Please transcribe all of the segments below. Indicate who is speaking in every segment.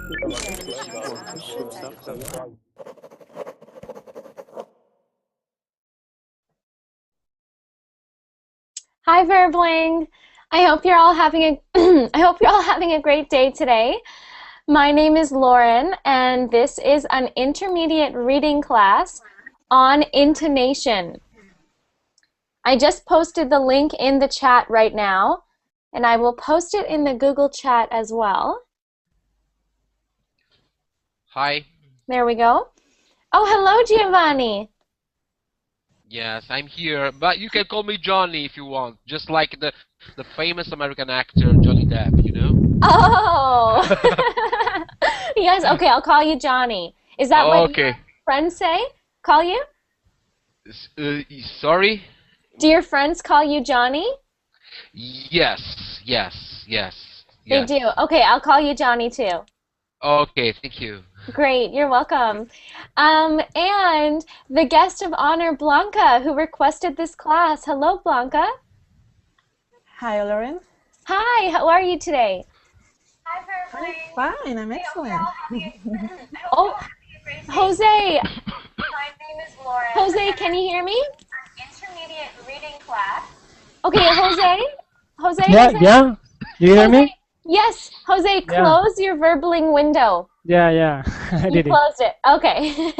Speaker 1: Hi, Verbling. I hope you're all having a I hope you're all having a great day today. My name is Lauren, and this is an intermediate reading class on intonation. I just posted the link in the chat right now, and I will post it in the Google chat as well.
Speaker 2: Hi.
Speaker 1: There we go. Oh, hello, Giovanni.
Speaker 2: Yes, I'm here, but you can call me Johnny if you want, just like the famous American actor Johnny Depp, you know?
Speaker 1: Oh! Yes, okay, I'll call you Johnny. Is that what your
Speaker 2: Okay.
Speaker 1: friends say? Call you?
Speaker 2: Sorry?
Speaker 1: Do your friends call you Johnny?
Speaker 2: Yes, yes, yes,
Speaker 1: They
Speaker 2: yes.
Speaker 1: do. Okay, I'll call you Johnny too.
Speaker 2: Okay, thank you.
Speaker 1: Great, you're welcome. And the guest of honor, Blanca, who requested this class. Hello, Blanca.
Speaker 3: Hi, Lauren.
Speaker 1: Hi, how are you today?
Speaker 4: Hi,
Speaker 3: I'm
Speaker 4: Verblane.
Speaker 3: fine. I'm excellent.
Speaker 1: Oh, Jose.
Speaker 4: My name is Lauren.
Speaker 1: Jose, can you hear me?
Speaker 4: Intermediate reading class.
Speaker 1: Okay, Jose. Jose.
Speaker 5: Yeah,
Speaker 1: Jose?
Speaker 5: yeah. Do you hear
Speaker 1: Jose.
Speaker 5: me?
Speaker 1: Yes, Jose, close your verbling window.
Speaker 5: Yeah. I
Speaker 1: You
Speaker 5: did it.
Speaker 1: closed it. Okay.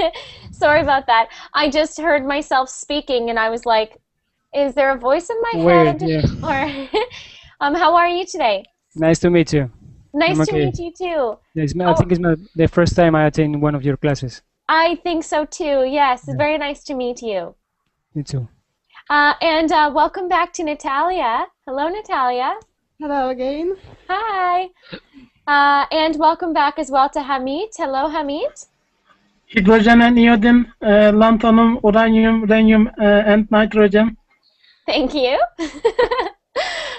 Speaker 1: Sorry about that. I just heard myself speaking and I was like, is there a voice in my
Speaker 5: Weird,
Speaker 1: head?
Speaker 5: yeah.
Speaker 1: Or how are you today?
Speaker 5: Nice to meet you.
Speaker 1: Nice
Speaker 5: I'm
Speaker 1: to
Speaker 5: okay.
Speaker 1: meet you too.
Speaker 5: Yes, I think it's the first time I attend one of your classes.
Speaker 1: I think so too. Yes, it's very nice to meet you.
Speaker 5: Me too.
Speaker 1: And welcome back to Natalia. Hello, Natalia.
Speaker 3: Hello again.
Speaker 1: Hi. And welcome back as well to Hamid. Hello, Hamid.
Speaker 6: Hydrogen and iodine, lanthanum, uranium, rhenium, and nitrogen.
Speaker 1: Thank you.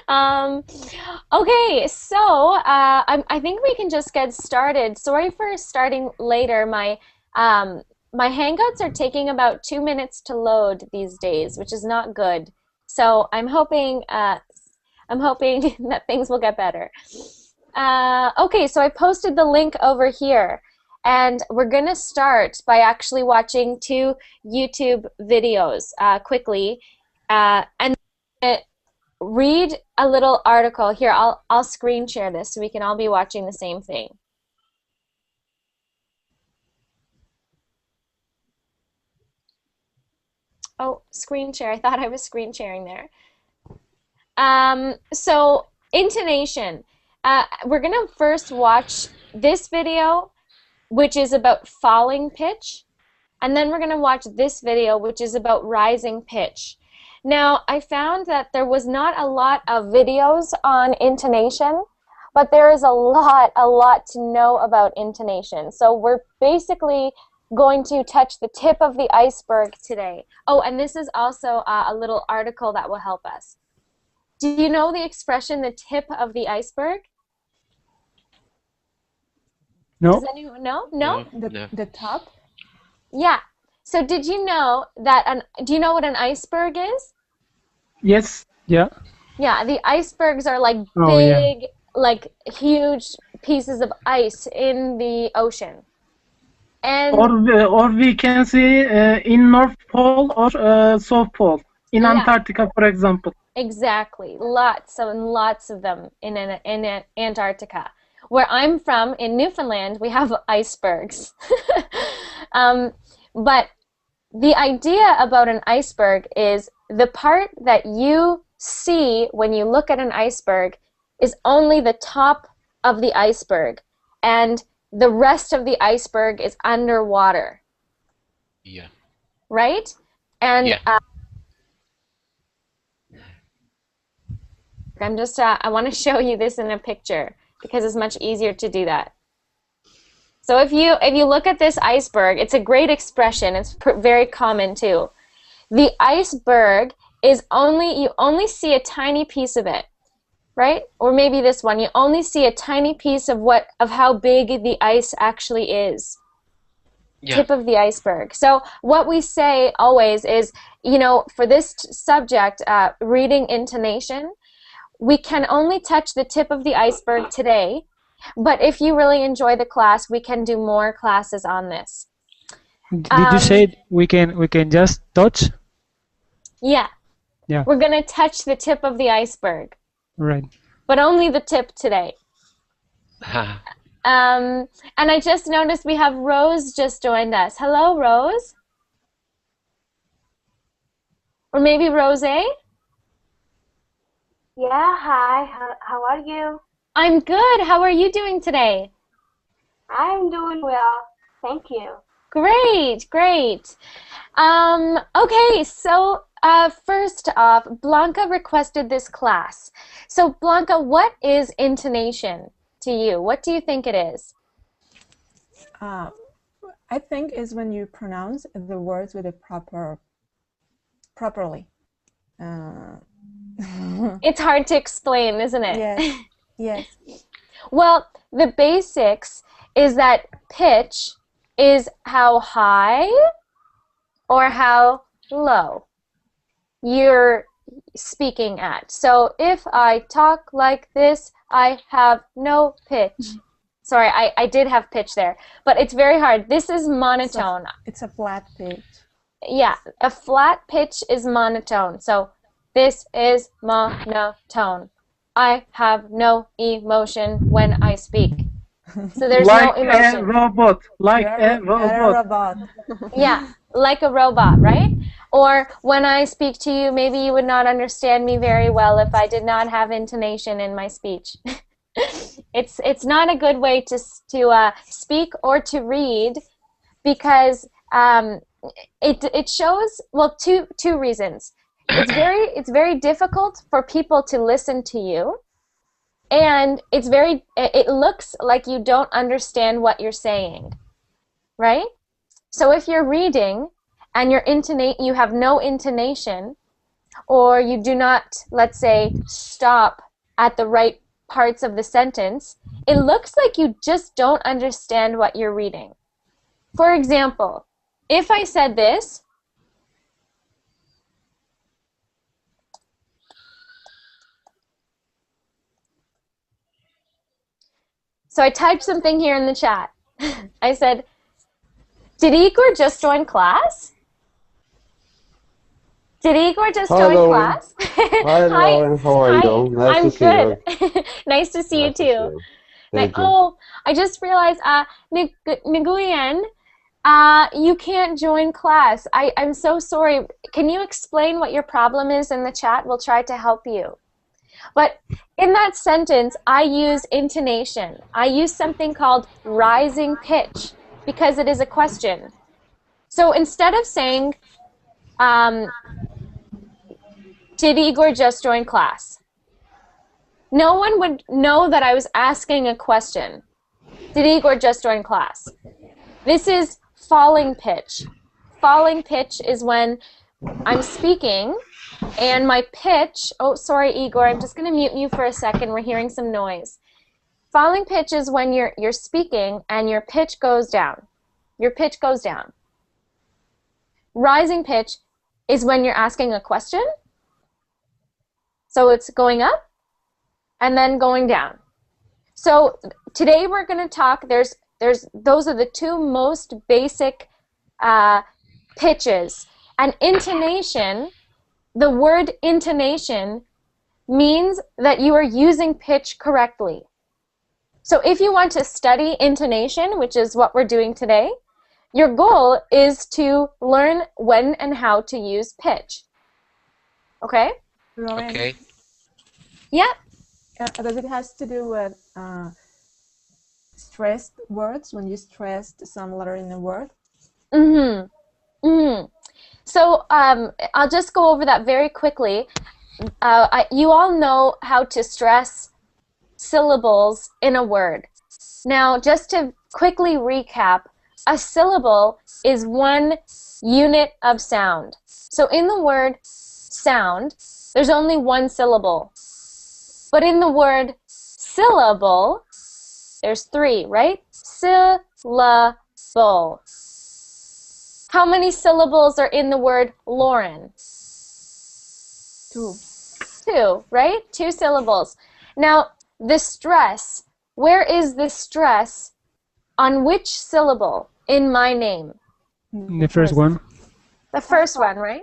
Speaker 1: Okay, so I think we can just get started. Sorry for starting later. My Hangouts are taking about 2 minutes to load these days, which is not good. So I'm hoping that things will get better. Okay, so I posted the link over here, and we're gonna start by actually watching 2 YouTube videos quickly, and read a little article. Here, I'll screen share this so we can all be watching the same thing. Oh, screen share. I thought I was screen sharing there. So intonation. We're gonna first watch this video, which is about falling pitch, and then we're gonna watch this video, which is about rising pitch. Now, I found that there was not a lot of videos on intonation, but there is a lot to know about intonation. So we're basically going to touch the tip of the iceberg today. Oh, and this is also a little article that will help us. Do you know the expression, the tip of the iceberg?
Speaker 5: No.
Speaker 1: Does anyone know? No?
Speaker 3: The top?
Speaker 1: Yeah. So did you know that, do you know what an iceberg is?
Speaker 6: Yes.
Speaker 5: Yeah.
Speaker 1: Yeah, the icebergs are like
Speaker 5: Oh,
Speaker 1: big, like huge pieces of ice in the ocean. And
Speaker 6: Or we can see in North Pole or South Pole, in
Speaker 1: Yeah.
Speaker 6: Antarctica, for example.
Speaker 1: exactly, lots and lots of them in Antarctica. Where I'm from, in Newfoundland, we have icebergs. But the idea about an iceberg is the part that you see when you look at an iceberg is only the top of the iceberg, and the rest of the iceberg is underwater,
Speaker 2: Yeah.
Speaker 1: right? And
Speaker 2: Yeah.
Speaker 1: I'm just, I want to show you this in a picture because it's much easier to do that. So if you look at this iceberg, it's a great expression. It's very common too. The iceberg is you only see a tiny piece of it, right? Or maybe this one, you only see a tiny piece of how big the ice actually is.
Speaker 2: Yeah.
Speaker 1: Tip of the iceberg. So what we say always is, for this subject, reading intonation, we can only touch the tip of the iceberg today, But if you really enjoy the class, we can do more classes on this.
Speaker 5: Did you say we can just touch?
Speaker 1: Yeah.
Speaker 5: Yeah.
Speaker 1: We're going to touch the tip of the iceberg,
Speaker 5: Right.
Speaker 1: but only the tip today. And I just noticed we have Rose just joined us. Hello, Rose. Or maybe Rose?
Speaker 4: Yeah, hi. How are you?
Speaker 1: I'm good. How are you doing today?
Speaker 4: I'm doing well. Thank you.
Speaker 1: Great, great. Okay, so first off, Blanca requested this class. So Blanca, what is intonation to you? What do you think it is?
Speaker 3: I think is when you pronounce the words with a properly.
Speaker 1: It's hard to explain, isn't it?
Speaker 3: Yes. Yes.
Speaker 1: Well, the basics is that pitch is how high or how low you're speaking at. So if I talk like this, I have no pitch. Sorry, I did have pitch there, but it's very hard. This is monotone.
Speaker 3: It's a flat pitch.
Speaker 1: Yeah, a flat pitch is monotone. So this is monotone. I have no emotion when I speak. So there's
Speaker 6: Like
Speaker 1: no emotion.
Speaker 6: a robot. Like a
Speaker 3: You're
Speaker 6: robot.
Speaker 1: Yeah, like a robot, right? Or when I speak to you, maybe you would not understand me very well if I did not have intonation in my speech. It's not a good way to speak or to read, because it shows, well, two reasons. It's very difficult for people to listen to you, and it looks like you don't understand what you're saying, right? So if you're reading and you have no intonation, or you do not, let's say, stop at the right parts of the sentence, it looks like you just don't understand what you're reading. For example, if I said this, so I typed something here in the chat. I said, did Igor just join class? Did Igor just join class?
Speaker 7: Hi, Lauren. How are you doing? Nice
Speaker 1: I'm
Speaker 7: to see you.
Speaker 1: good. Nice to see you
Speaker 7: Nice to see
Speaker 1: too.
Speaker 7: you. Thank you.
Speaker 1: Oh, I just realized, Nguyen, you can't join class. I'm so sorry. Can you explain what your problem is in the chat? We'll try to help you. But in that sentence, I use intonation. I use something called rising pitch because it is a question. So instead of saying, did Igor just join class? No one would know that I was asking a question. Did Igor just join class? This is falling pitch. Falling pitch is when I'm speaking and my pitch, oh, sorry, Igor, I'm just going to mute you for a second. We're hearing some noise. Falling pitch is when you're speaking and your pitch goes down. Your pitch goes down. Rising pitch is when you're asking a question. So it's going up and then going down. So today we're going to talk, those are the two most basic pitches. And intonation, the word intonation means that you are using pitch correctly. So if you want to study intonation, which is what we're doing today, your goal is to learn when and how to use pitch. Okay?
Speaker 3: Lauren,
Speaker 2: Okay.
Speaker 1: Yeah.
Speaker 3: does it has to do with stressed words, when you stressed some letter in a word?
Speaker 1: Mm-hmm. Mm-hmm. So I'll just go over that very quickly. You all know how to stress syllables in a word. Now, just to quickly recap, a syllable is one unit of sound. So in the word sound, there's only one syllable. But in the word syllable, there's three, right? Syllable. How many syllables are in the word Lauren?
Speaker 3: Two.
Speaker 1: Two, right? Two syllables. Now, the stress where is the stress on which syllable in my name?
Speaker 5: The first one.
Speaker 1: The first one, right?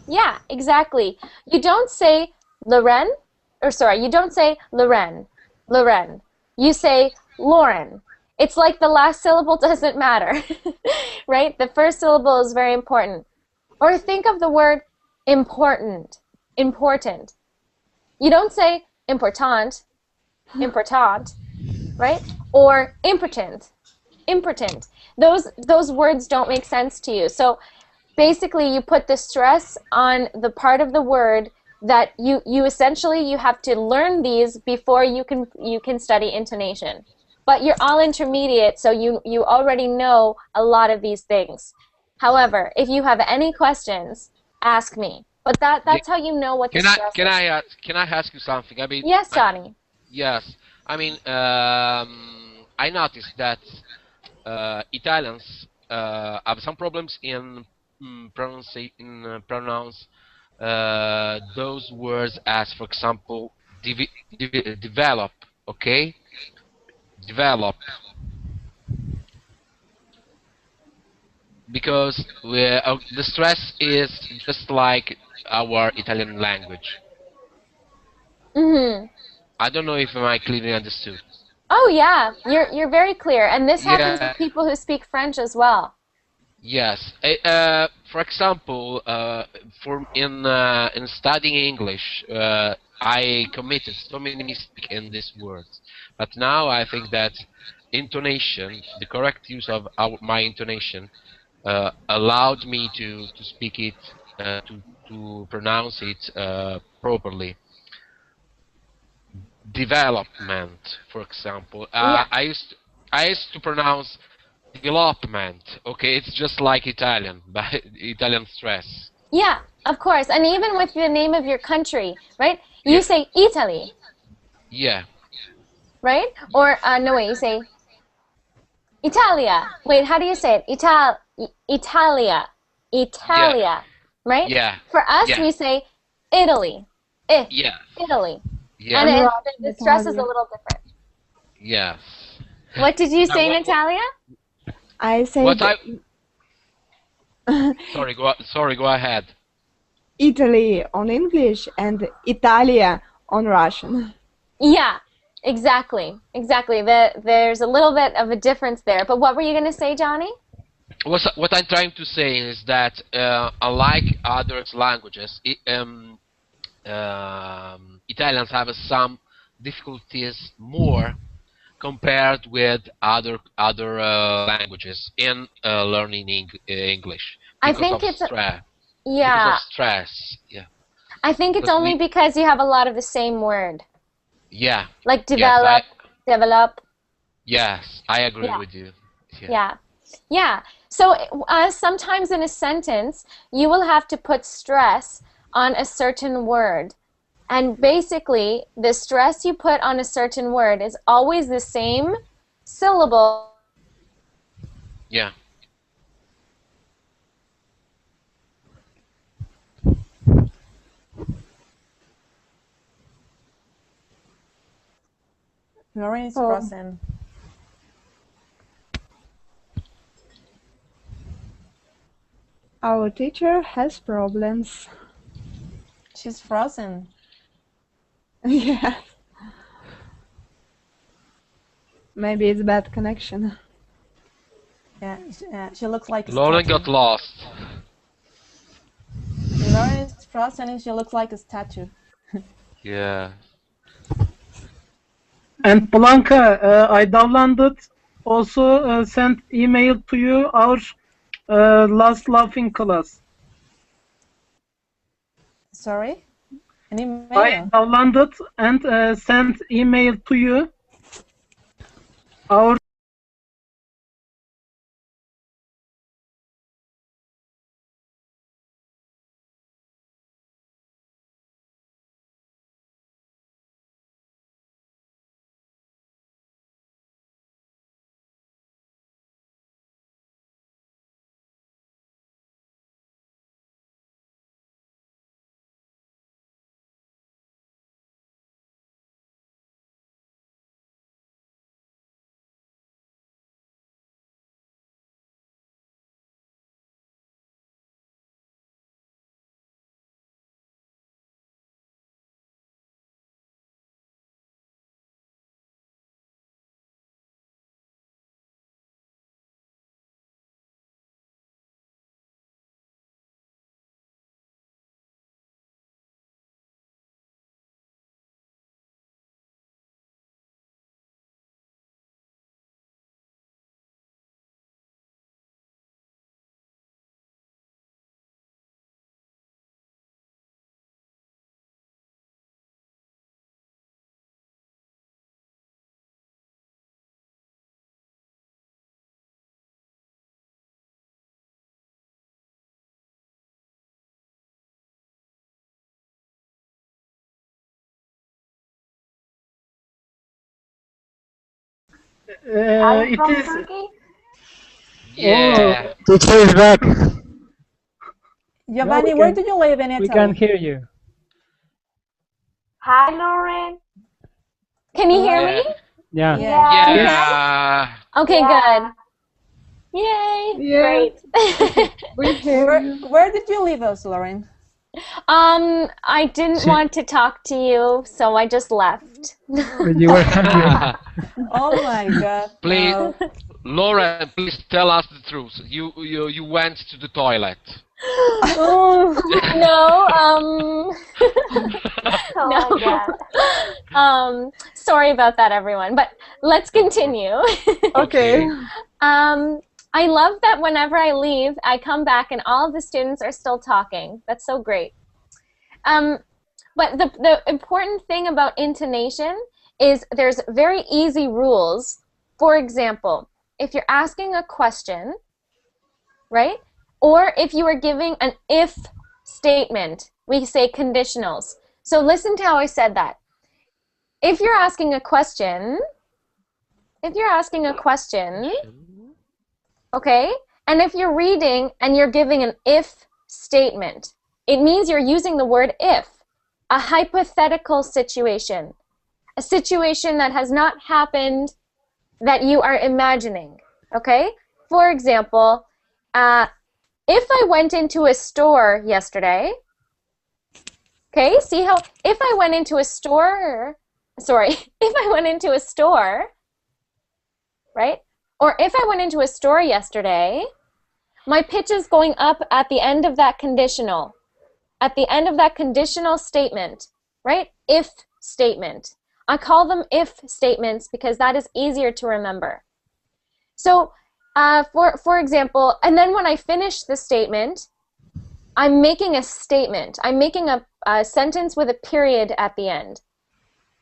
Speaker 1: Yeah, exactly. You don't say Loren, you don't say Loren, Loren. You say Lauren. It's like the last syllable doesn't matter, right? The first syllable is very important. Or think of the word important, important. You don't say important, important, right? Or impotent, impotent. Those words don't make sense to you. So basically you put the stress on the part of the word that you essentially you have to learn these before you can study intonation. But you're all intermediate, so you already know a lot of these things. However, if you have any questions, ask me. But that's how you know what the stress is.
Speaker 2: Can I ask you something? I mean,
Speaker 1: Yes, Johnny.
Speaker 2: yes. I mean, I noticed that Italians have some problems in pronounce those words as, for example, develop. Okay, develop, because the stress is just like our Italian language.
Speaker 1: Mhm.
Speaker 2: I don't know if I clearly understood.
Speaker 1: Oh yeah, you're very clear. And this happens
Speaker 2: Yeah.
Speaker 1: with people who speak French as well.
Speaker 2: Yes. For example, in studying English, I committed so many mistakes in these words. But now I think that intonation, the correct use of my intonation, allowed me to speak it, to pronounce it properly. Development, for example.
Speaker 1: Yeah.
Speaker 2: I used to pronounce development. Okay, it's just like Italian, but Italian stress.
Speaker 1: Yeah, of course. And even with the name of your country, right? You
Speaker 2: Yeah,
Speaker 1: say Italy,
Speaker 2: yeah,
Speaker 1: right? Or no, wait, you say Italia. Wait, how do you say it? Italia.
Speaker 2: yeah,
Speaker 1: Italia, right?
Speaker 2: yeah,
Speaker 1: For us,
Speaker 2: yeah,
Speaker 1: we say Italy. Eh,
Speaker 2: yeah,
Speaker 1: Italy. And
Speaker 2: yeah,
Speaker 3: On
Speaker 1: the
Speaker 3: Russian,
Speaker 1: stress is a
Speaker 3: Italia.
Speaker 1: little different.
Speaker 2: yes.
Speaker 1: What did you
Speaker 2: Now,
Speaker 1: say, Natalia?
Speaker 3: I
Speaker 2: what
Speaker 3: said
Speaker 2: I sorry, go ahead.
Speaker 3: Italy on English and Italia on Russian.
Speaker 1: Yeah, exactly. Exactly. There's a little bit of a difference there. But what were you going to say, Johnny?
Speaker 2: What I'm trying to say is that unlike other languages, Italians have some difficulties more compared with other languages in learning English
Speaker 1: I
Speaker 2: because
Speaker 1: think
Speaker 2: of
Speaker 1: it's,
Speaker 2: stress. Because of
Speaker 1: yeah,
Speaker 2: stress, yeah.
Speaker 1: I think it's
Speaker 2: Because
Speaker 1: only because you have a lot of the same word.
Speaker 2: yeah,
Speaker 1: Like
Speaker 2: yes,
Speaker 1: develop.
Speaker 2: I agree
Speaker 1: Yeah,
Speaker 2: with you. Yeah,
Speaker 1: yeah, yeah. So sometimes in a sentence, you will have to put stress on a certain word. And basically, the stress you put on a certain word is always the same syllable.
Speaker 2: yeah.
Speaker 3: Lauren is
Speaker 1: Oh.
Speaker 3: frozen. Our teacher has problems.
Speaker 8: She's frozen.
Speaker 3: Yes.Maybe it's bad connection.
Speaker 8: Yeah, she looks like a
Speaker 2: Lauren
Speaker 8: statue.
Speaker 2: got lost.
Speaker 8: Lauren is frozen and she looks like a statue.
Speaker 2: Yeah.
Speaker 6: And Blanca, I downloaded, also sent email to you our last laughing class.
Speaker 8: Sorry? An email?
Speaker 6: I downloaded and sent email to you our
Speaker 4: Are you
Speaker 6: It
Speaker 4: from
Speaker 6: is.
Speaker 4: Turkey?
Speaker 2: Yeah.
Speaker 5: Teacher is back.
Speaker 8: Giovanni,
Speaker 5: we
Speaker 8: where
Speaker 5: can
Speaker 8: do you live in
Speaker 5: we can
Speaker 8: Italy?
Speaker 5: hear you.
Speaker 4: Hi, Lauren.
Speaker 1: Can you hear
Speaker 8: Hello?
Speaker 1: me?
Speaker 5: Yeah.
Speaker 8: Yeah.
Speaker 4: Yeah.
Speaker 2: Yeah.
Speaker 1: Okay,
Speaker 4: Yeah.
Speaker 1: good. Yay.
Speaker 3: Yes,
Speaker 1: Great.
Speaker 3: we hear you.
Speaker 8: Where did you leave us, Lauren?
Speaker 1: I didn't
Speaker 5: She,
Speaker 1: want to talk to you, so I just left.
Speaker 5: you were hungry.
Speaker 8: Oh my God.
Speaker 2: Please,
Speaker 8: No.
Speaker 2: Lauren, please tell us the truth. You went to the toilet.
Speaker 1: Oh, no,
Speaker 4: Oh
Speaker 1: no.
Speaker 4: my God.
Speaker 1: Sorry about that, everyone, but let's continue.
Speaker 3: Okay.
Speaker 1: I love that whenever I leave, I come back and all of the students are still talking. That's so great. But the important thing about intonation is there's very easy rules. For example, if you're asking a question, right? Or if you are giving an if statement, we say conditionals. So listen to how I said that. If you're asking a question, okay, and if you're reading and you're giving an if statement, it means you're using the word if, a hypothetical situation, a situation that has not happened that you are imagining, okay? For example, if I went into a store yesterday, okay, see how, if I went into a store, if I went into a store, right? Or if I went into a store yesterday, my pitch is going up at the end of that conditional. At the end of that conditional statement, right? If statement. I call them if statements because that is easier to remember. So, for example, and then when I finish the statement, I'm making a statement. I'm making a sentence with a period at the end.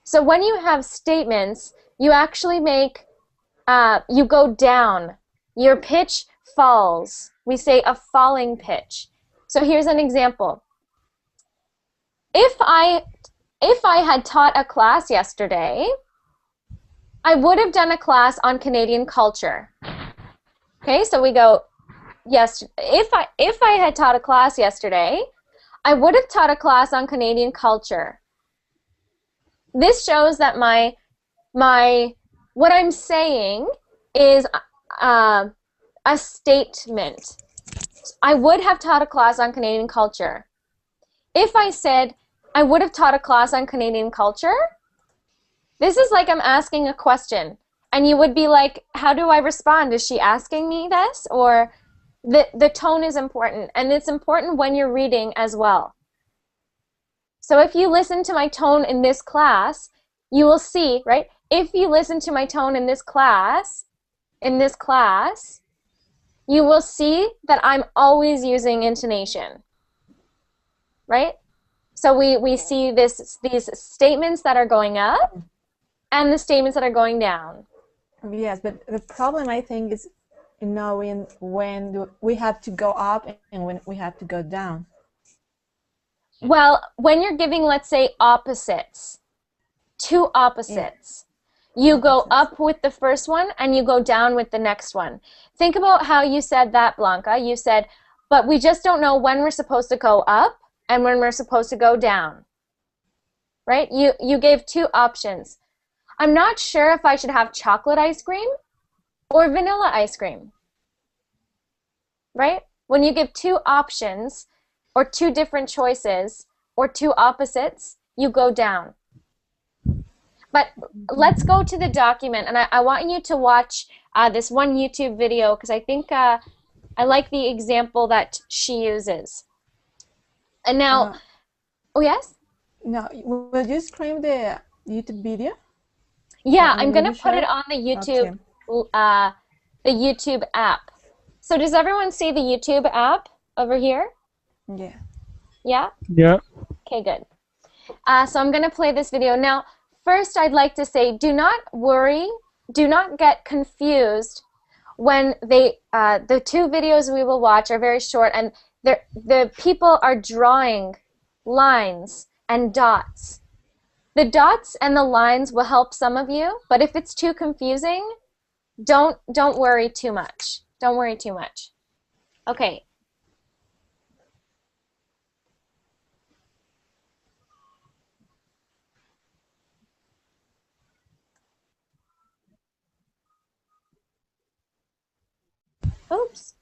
Speaker 1: So when you have statements, you actually make, you go down. Your pitch falls. We say a falling pitch. So here's an example. If I had taught a class yesterday, I would have done a class on Canadian culture. Okay, so we go, yes, if I had taught a class yesterday, I would have taught a class on Canadian culture. This shows that what I'm saying is a statement. I would have taught a class on Canadian culture. If I said, I would have taught a class on Canadian culture, this is like I'm asking a question. And you would be like, how do I respond? Is she asking me this? Or the tone is important. And it's important when you're reading as well. So if you listen to my tone in this class, you will see, right? If you listen to my tone in this class, you will see that I'm always using intonation, right? So we see these statements that are going up and the statements that are going down.
Speaker 8: Yes, but the problem I think is knowing when we have to go up and when we have to go down.
Speaker 1: Well, when you're giving, let's say, opposites, two opposites, you go up with the first one and you go down with the next one. Think about how you said that, Blanca. You said, but we just don't know when we're supposed to go up and when we're supposed to go down, right? You gave two options. I'm not sure if I should have chocolate ice cream or vanilla ice cream, right? When you give two options or two different choices or two opposites, you go down. But let's go to the document, and I want you to watch this one YouTube video because I think I like the example that she uses. And now, oh yes?
Speaker 8: No, will you screen the YouTube video?
Speaker 1: Yeah, I'm gonna put it on the YouTube,
Speaker 8: Okay.
Speaker 1: the YouTube app. So does everyone see the YouTube app over here?
Speaker 8: Yeah.
Speaker 1: Yeah?
Speaker 5: Yeah.
Speaker 1: Okay, good. So I'm gonna play this video. Now, first I'd like to say, do not worry, do not get confused when the two videos we will watch are very short and the people are drawing lines and dots. The dots and the lines will help some of you, but if it's too confusing, Don't worry too much. Don't worry too much. Okay. Oops.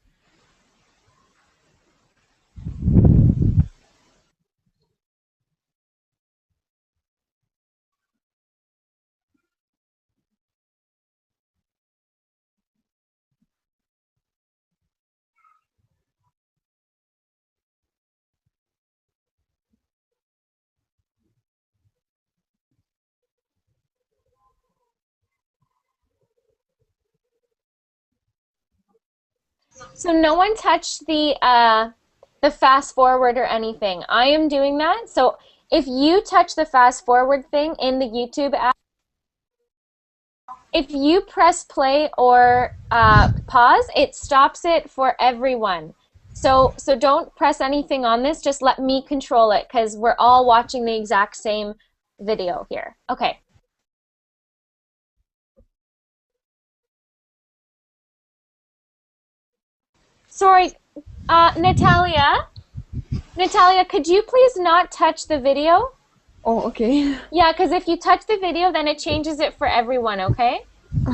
Speaker 1: So no one touched the fast forward or anything. I am doing that. So if you touch the fast forward thing in the YouTube app, if you press play or pause, it stops it for everyone. So don't press anything on this. Just let me control it because we're all watching the exact same video here. Okay. Sorry, Natalia. Natalia, could you please not touch the video?
Speaker 8: Oh, okay.
Speaker 1: Yeah, because if you touch the video, then it changes it for everyone, okay?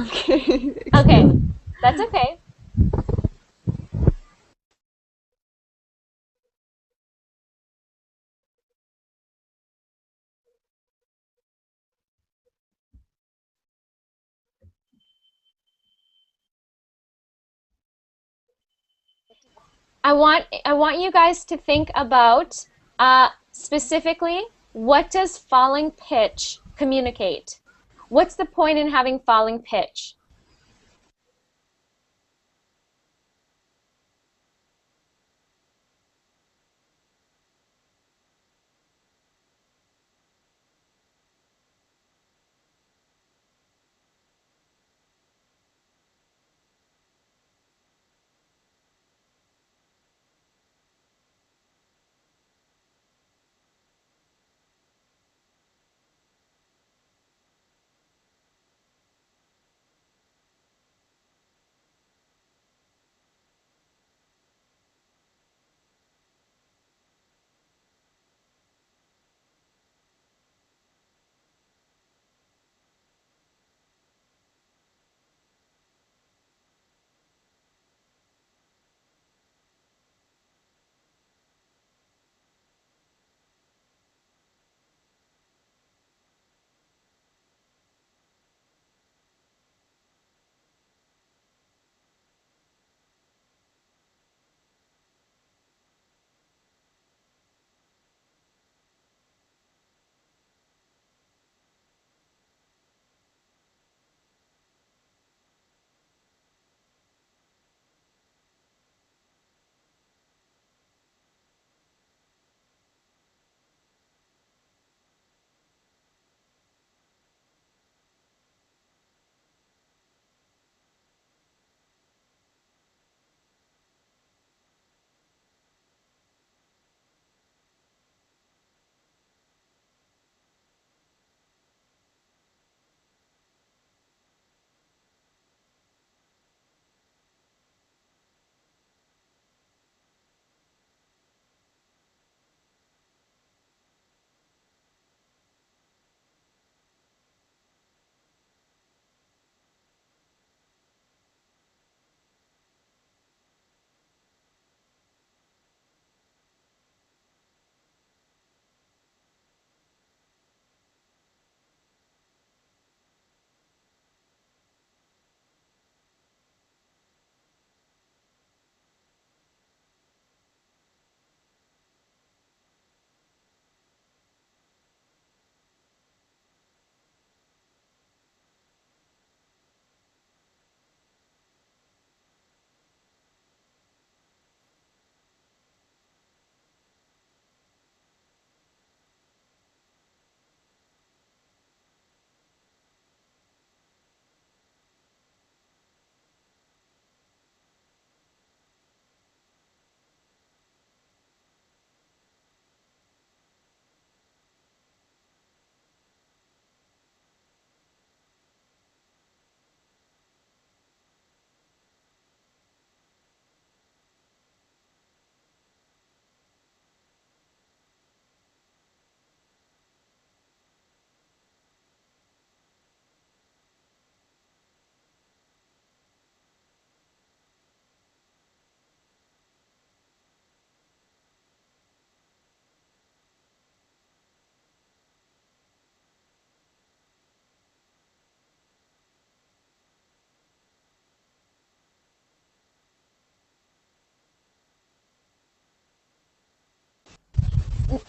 Speaker 8: Okay.
Speaker 1: Okay, that's okay. I want you guys to think about specifically what does falling pitch communicate? What's the point in having falling pitch?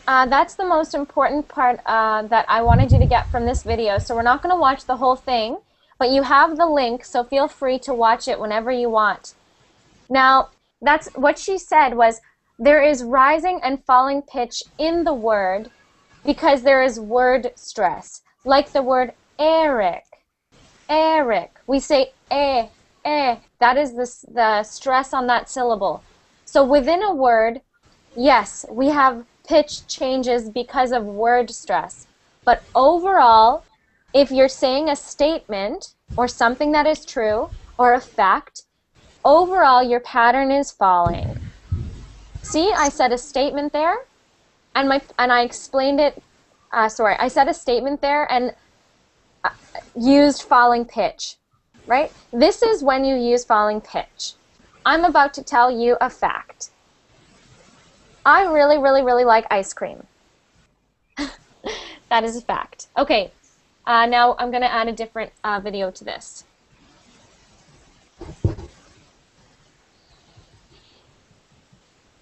Speaker 1: that's the most important part that I wanted you to get from this video. So we're not going to watch the whole thing, but you have the link, so feel free to watch it whenever you want. Now, that's what she said was there is rising and falling pitch in the word because there is word stress. Like the word Eric. Eric. We say eh. That is the stress on that syllable. So within a word, yes, we have pitch changes because of word stress. But overall, if you're saying a statement or something that is true or a fact, overall your pattern is falling. See, I said a statement there, and I explained it. I said a statement there and used falling pitch, right? This is when you use falling pitch. I'm about to tell you a fact. I really, really, really like ice cream. That is a fact. Okay, now I'm going to add a different video to this.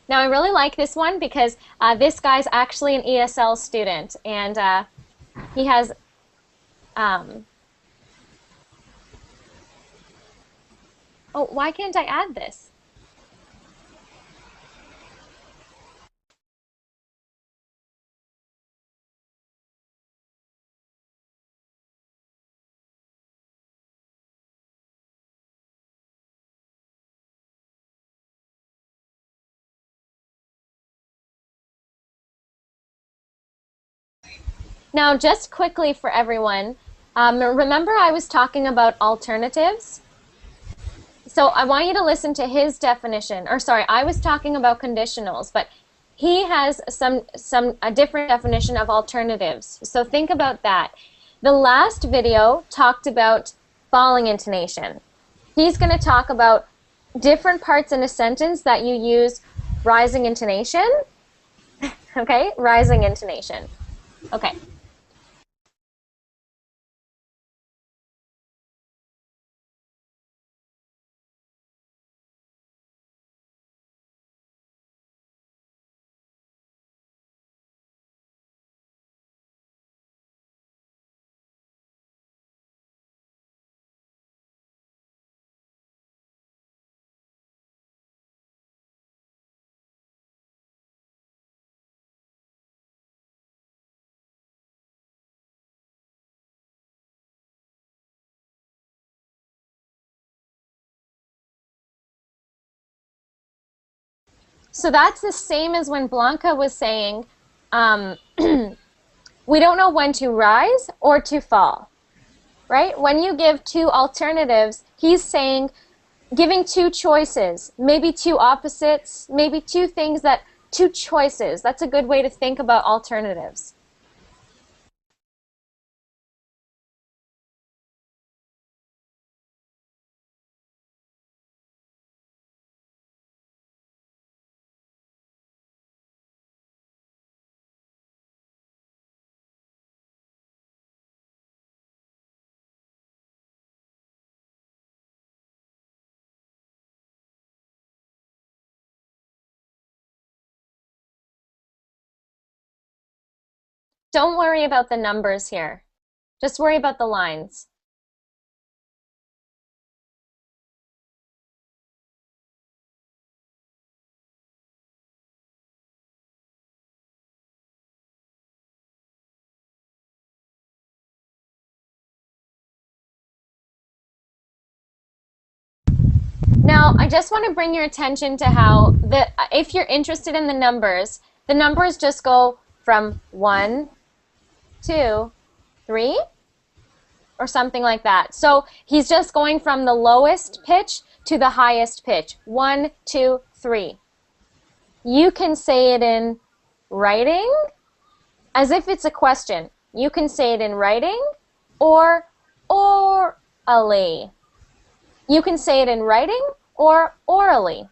Speaker 1: Now I really like this one because this guy's actually an ESL student, and he has oh, why can't I add this? Now, just quickly for everyone, remember I was talking about alternatives? So I want you to listen to his definition, or sorry, I was talking about conditionals, but he has a different definition of alternatives. So think about that. The last video talked about falling intonation. He's going to talk about different parts in a sentence that you use rising intonation. Okay, rising intonation. Okay. So that's the same as when Blanca was saying, we don't know when to rise or to fall, right? When you give two alternatives, he's saying, giving two choices, maybe two opposites, maybe two things two choices. That's a good way to think about alternatives. Don't worry about the numbers here. Just worry about the lines. Now, I just want to bring your attention to how if you're interested in the numbers just go from 1, 2, 3, or something like that. So he's just going from the lowest pitch to the highest pitch. 1, 2, 3. You can say it in writing as if it's a question. You can say it in writing or orally. You can say it in writing or orally.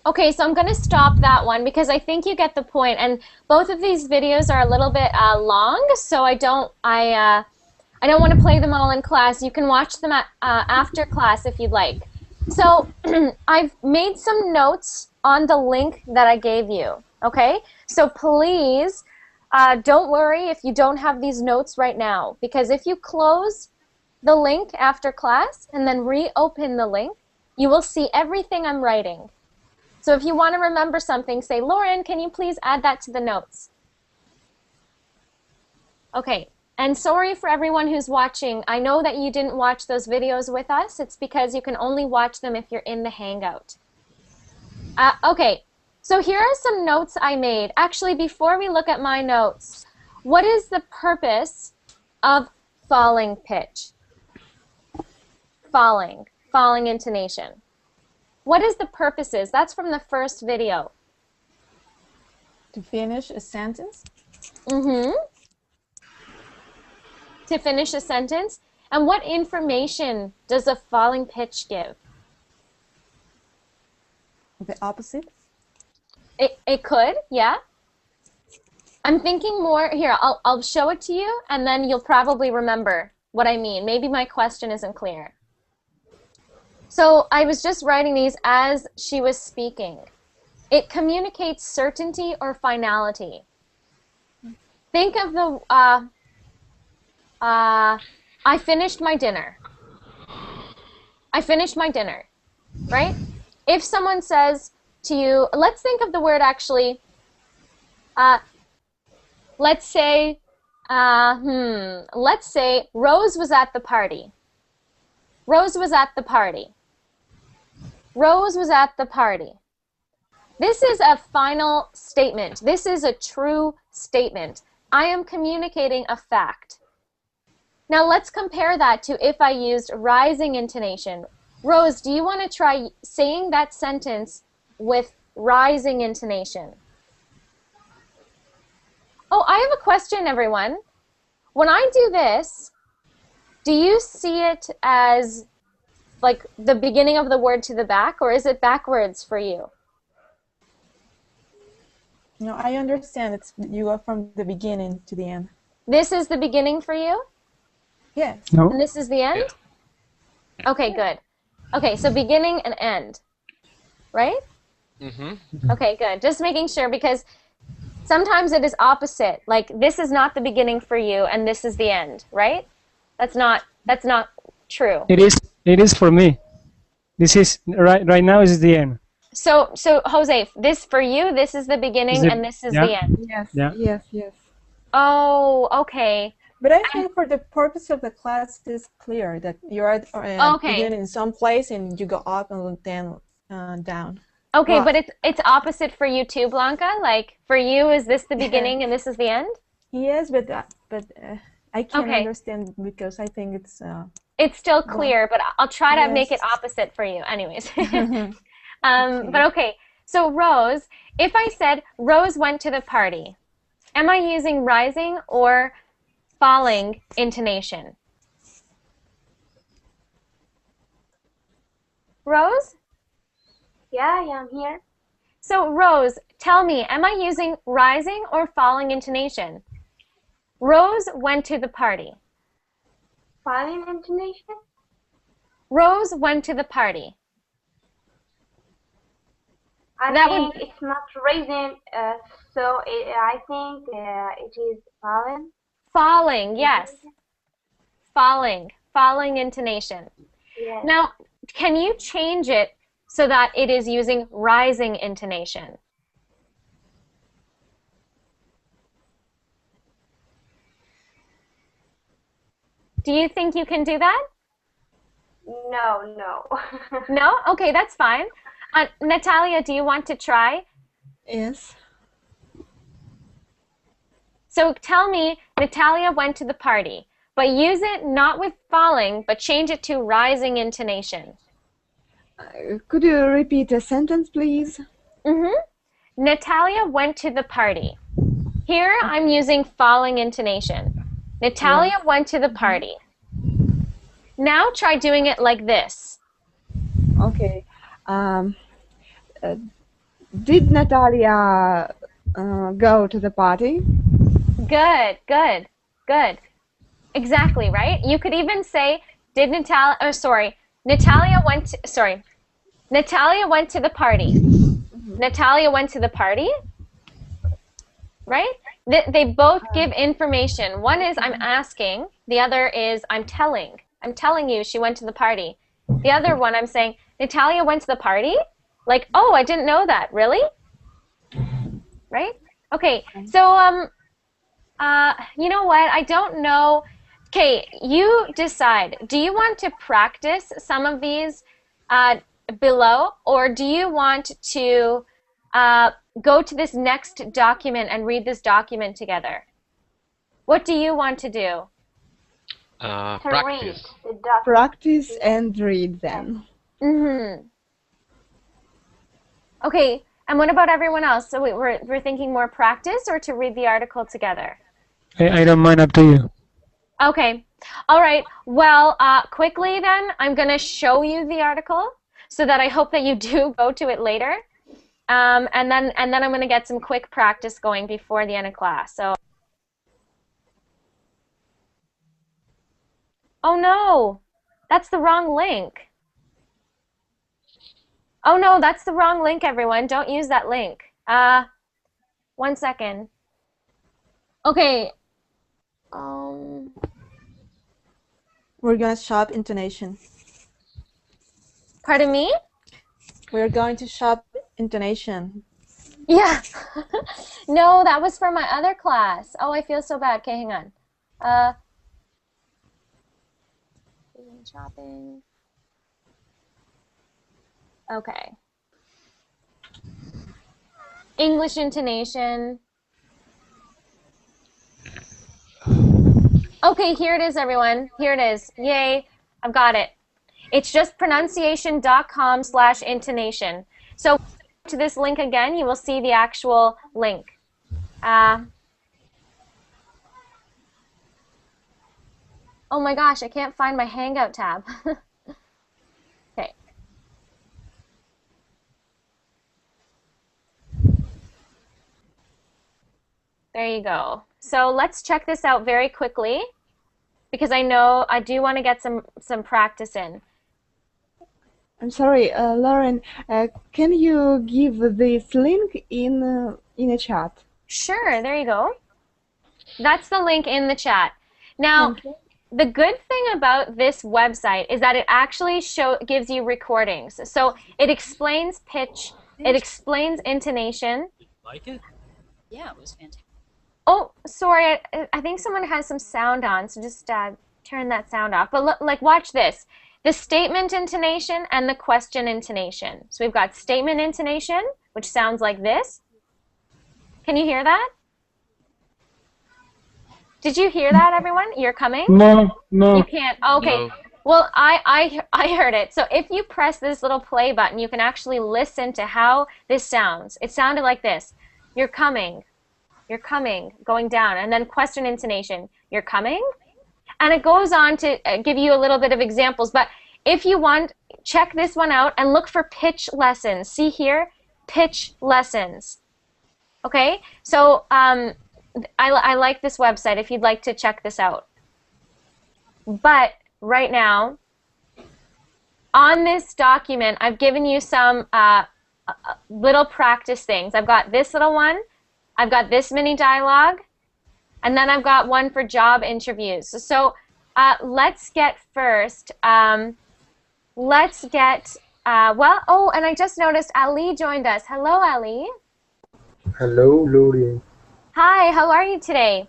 Speaker 1: Okay, so I'm going to stop that one because I think you get the point. And both of these videos are a little bit long, so I don't want to play them all in class. You can watch them after class if you'd like. So I've made some notes on the link that I gave you, okay? So please don't worry if you don't have these notes right now, because if you close the link after class and then reopen the link, you will see everything I'm writing. So if you want to remember something, say, Lauren, can you please add that to the notes? Okay, and sorry for everyone who's watching. I know that you didn't watch those videos with us. It's because you can only watch them if you're in the Hangout. Okay, so here are some notes I made. Actually, before we look at my notes, what is the purpose of falling pitch? Falling intonation. What is the purposes? That's from the first video.
Speaker 8: To finish a sentence?
Speaker 1: Mm-hmm. To finish a sentence. And what information does a falling pitch give?
Speaker 8: The opposite?
Speaker 1: It could, yeah. I'm thinking more, here, I'll show it to you, and then you'll probably remember what I mean. Maybe my question isn't clear. So I was just writing these as she was speaking. It communicates certainty or finality. Think of the, I finished my dinner. I finished my dinner, right? If someone says to you, let's think of the word actually, let's say Rose was at the party. Rose was at the party. Rose was at the party. This is a final statement. This is a true statement. I am communicating a fact. Now let's compare that to if I used rising intonation. Rose, do you want to try saying that sentence with rising intonation? Oh, I have a question, everyone. When I do this, do you see it as like the beginning of the word to the back, or is it backwards for you?
Speaker 8: No, I understand. You go from the beginning to the end.
Speaker 1: This is the beginning for you?
Speaker 8: Yes.
Speaker 5: No.
Speaker 1: And this is the end?
Speaker 2: Yeah.
Speaker 1: Okay, good. Okay, so beginning and end, right?
Speaker 2: Mm-hmm.
Speaker 1: Okay, good. Just making sure, because sometimes it is opposite. Like this is not the beginning for you and this is the end, right? That's not true.
Speaker 5: It is for me. This is right now is the end.
Speaker 1: So Jose, this for you, this is the beginning and this is the end.
Speaker 8: Yes.
Speaker 5: Yeah.
Speaker 8: Yes.
Speaker 1: Oh, okay.
Speaker 8: But I think for the purpose of the class, it's clear that you're beginning in some place and you go up and then down.
Speaker 1: Okay, but it's opposite for you too, Blanca? Like for you, is this the beginning and this is the end?
Speaker 8: Yes, but I can't understand because I think
Speaker 1: it's still clear, but I'll try to make it opposite for you anyways. But okay, so Rose, if I said Rose went to the party, am I using rising or falling intonation? Rose?
Speaker 4: Yeah, I'm here.
Speaker 1: So Rose, tell me, am I using rising or falling intonation? Rose went to the party.
Speaker 4: Falling intonation?
Speaker 1: Rose went to the party.
Speaker 4: I think it's not raising, so I think it is falling.
Speaker 1: Falling, yes. Falling intonation.
Speaker 4: Yes.
Speaker 1: Now, can you change it so that it is using rising intonation? Do you think you can do that?
Speaker 4: No.
Speaker 1: No? Okay, that's fine. Natalia, do you want to try?
Speaker 8: Yes.
Speaker 1: So tell me, Natalia went to the party, but use it not with falling, but change it to rising intonation.
Speaker 9: Could you repeat a sentence, please?
Speaker 1: Mm-hmm. Natalia went to the party. Here I'm using falling intonation. Natalia went to the party. Now try doing it like this.
Speaker 9: Okay. Did Natalia go to the party?
Speaker 1: Good, good, good. Exactly, right? You could even say, did Natalia, oh, sorry, Natalia went to, sorry, Natalia went to the party. Natalia went to the party, right? They both give information. One is I'm asking, the other is I'm telling. I'm telling you she went to the party. The other one I'm saying, Natalia went to the party? Like, oh, I didn't know that. Really? Right? Okay, so you know what? I don't know. Okay, you decide. Do you want to practice some of these below, or do you want to go to this next document and read this document together? What do you want to do?
Speaker 2: Practice.
Speaker 9: Practice and read them.
Speaker 1: Mm-hmm. Okay, and what about everyone else? So we're thinking more practice or to read the article together?
Speaker 5: I don't mind, up to you.
Speaker 1: Okay. All right. Well, quickly then, I'm going to show you the article so that I hope that you do go to it later. And then I'm going to get some quick practice going before the end of class. So, oh no, that's the wrong link. Oh no, that's the wrong link, everyone. Don't use that link. 1 second. Okay.
Speaker 8: We're gonna shop intonation.
Speaker 1: Pardon me?
Speaker 8: We're going to shop intonation.
Speaker 1: Yeah. No, that was for my other class. Oh, I feel so bad. Okay, hang on. Shopping. Okay. English intonation. Okay, here it is, everyone. Here it is. Yay, I've got it. It's just pronunciation.com/intonation. So to this link again, you will see the actual link. Oh my gosh, I can't find my Hangout tab. Okay. There you go. So let's check this out very quickly because I know I do want to get some practice in.
Speaker 9: I'm sorry, Lauren, can you give this link in a chat?
Speaker 1: Sure, there you go. That's the link in the chat. Now, the good thing about this website is that it actually gives you recordings. So it explains pitch, it explains intonation.
Speaker 10: Like it? Yeah, it was fantastic.
Speaker 1: Oh, sorry, I think someone has some sound on, so just turn that sound off. But like, watch this. The statement intonation and the question intonation. So we've got statement intonation, which sounds like this. Can you hear that? Did you hear that, everyone? You're coming?
Speaker 6: No, no.
Speaker 1: You can't? Okay.
Speaker 2: No.
Speaker 1: Well, I heard it. So if you press this little play button, you can actually listen to how this sounds. It sounded like this. You're coming. You're coming, going down. And then question intonation. You're coming? And it goes on to give you a little bit of examples. But if you want, check this one out and look for pitch lessons. See here? Pitch lessons. Okay? So I like this website if you'd like to check this out. But right now, on this document, I've given you some little practice things. I've got this little one. I've got this mini dialogue. And then I've got one for job interviews. So let's get first. Let's get, oh, and I just noticed Ali joined us. Hello, Ali.
Speaker 11: Hello, Lauren.
Speaker 1: Hi, how are you today?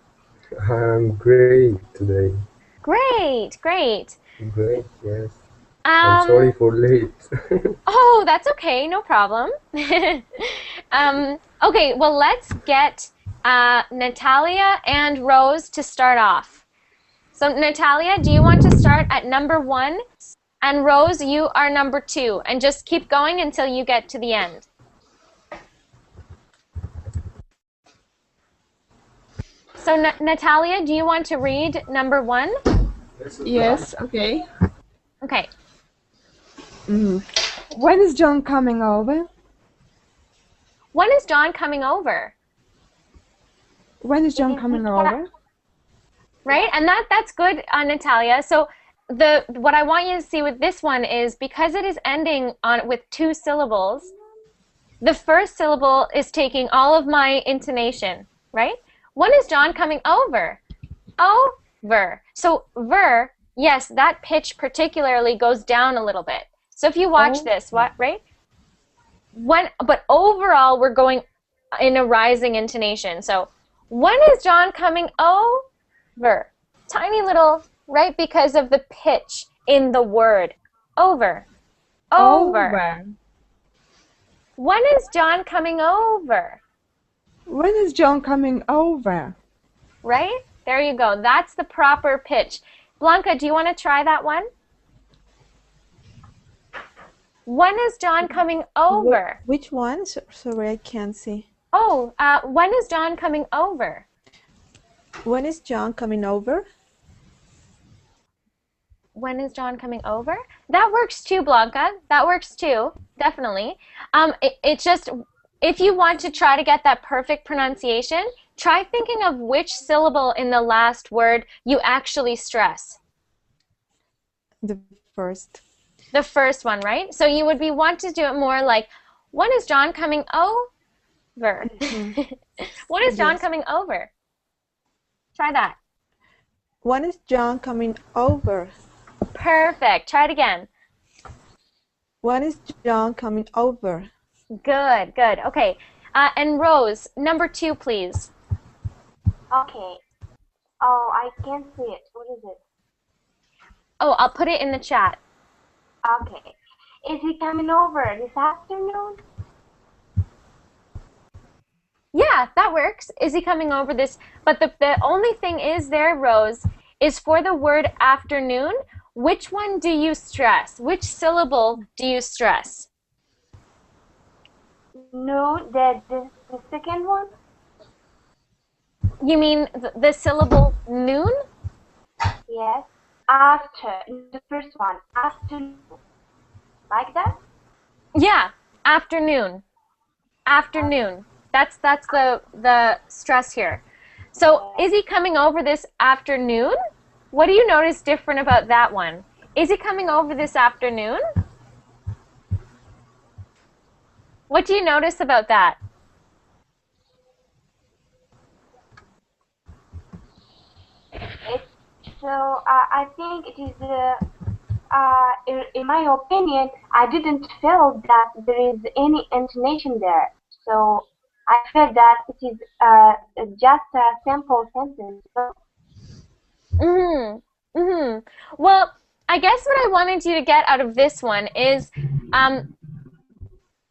Speaker 11: I'm great today.
Speaker 1: Great, great.
Speaker 11: Great, yes. I'm sorry for late.
Speaker 1: Oh, that's okay, no problem. Okay, well, let's get Natalia and Rose to start off. So, Natalia, do you want to start at number 1? And Rose, you are number 2. And just keep going until you get to the end. So, Natalia, do you want to read number 1?
Speaker 9: Yes, okay.
Speaker 1: Okay.
Speaker 9: When is John coming over?
Speaker 1: When is John coming over?
Speaker 9: When is John coming over?
Speaker 1: Right, and that's good, Natalia. So what I want you to see with this one is because it is ending with 2 syllables, the first syllable is taking all of my intonation, right? When is John coming over? Over. So ver, yes, that pitch particularly goes down a little bit. So if you watch this, right? But overall, we're going in a rising intonation. So when is John coming over? Tiny little, right? Because of the pitch in the word. Over. Over. When is John coming over?
Speaker 9: When is John coming over?
Speaker 1: Right? There you go. That's the proper pitch. Blanca, do you want to try that one? When is John coming over?
Speaker 8: Which one? Sorry, I can't see.
Speaker 1: Oh, when is John coming over?
Speaker 8: When is John coming over?
Speaker 1: When is John coming over? That works too, Blanca. That works too, definitely. It's just, if you want to try to get that perfect pronunciation, try thinking of which syllable in the last word you actually stress.
Speaker 8: The first.
Speaker 1: The first one, right? So you would want to do it more like, when is John coming over? When is John coming over? Try that.
Speaker 8: When is John coming over?
Speaker 1: Perfect. Try it again.
Speaker 8: When is John coming over?
Speaker 1: Good, good. Okay. And Rose, number 2, please.
Speaker 4: Okay. Oh, I can't see it. What is it?
Speaker 1: Oh, I'll put it in the chat.
Speaker 4: Okay. Is he coming over this afternoon?
Speaker 1: Yeah, that works. Is he coming over this? But the only thing is there, Rose, is for the word afternoon, which one do you stress? Which syllable do you stress?
Speaker 4: No, the second one?
Speaker 1: You mean the syllable noon?
Speaker 4: Yes. After, the first one. Afternoon. Like that?
Speaker 1: Yeah, afternoon. Afternoon. That's the stress here. So is he coming over this afternoon? What do you notice different about that one? Is he coming over this afternoon? What do you notice about that?
Speaker 4: I think it is, in my opinion, I didn't feel that there is any intonation there. So I felt that it is just a simple sentence.
Speaker 1: Well, I guess what I wanted you to get out of this one is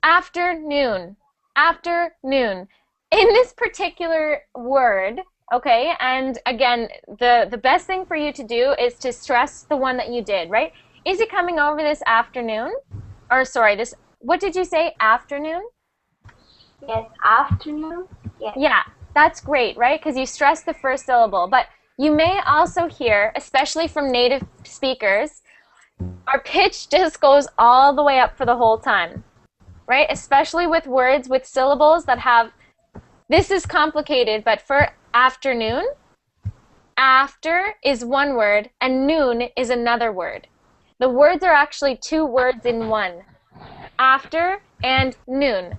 Speaker 1: afternoon. Afternoon. In this particular word, okay, and again, the best thing for you to do is to stress the one that you did, right? Is he coming over this afternoon? Or sorry, what did you say, afternoon?
Speaker 4: Yes, afternoon. Yes.
Speaker 1: Yeah, that's great, right? Because you stress the first syllable. But you may also hear, especially from native speakers, our pitch just goes all the way up for the whole time, right? Especially with words with syllables that have, this is complicated, but for afternoon, after is one word and noon is another word. The words are actually 2 words in one, after and noon.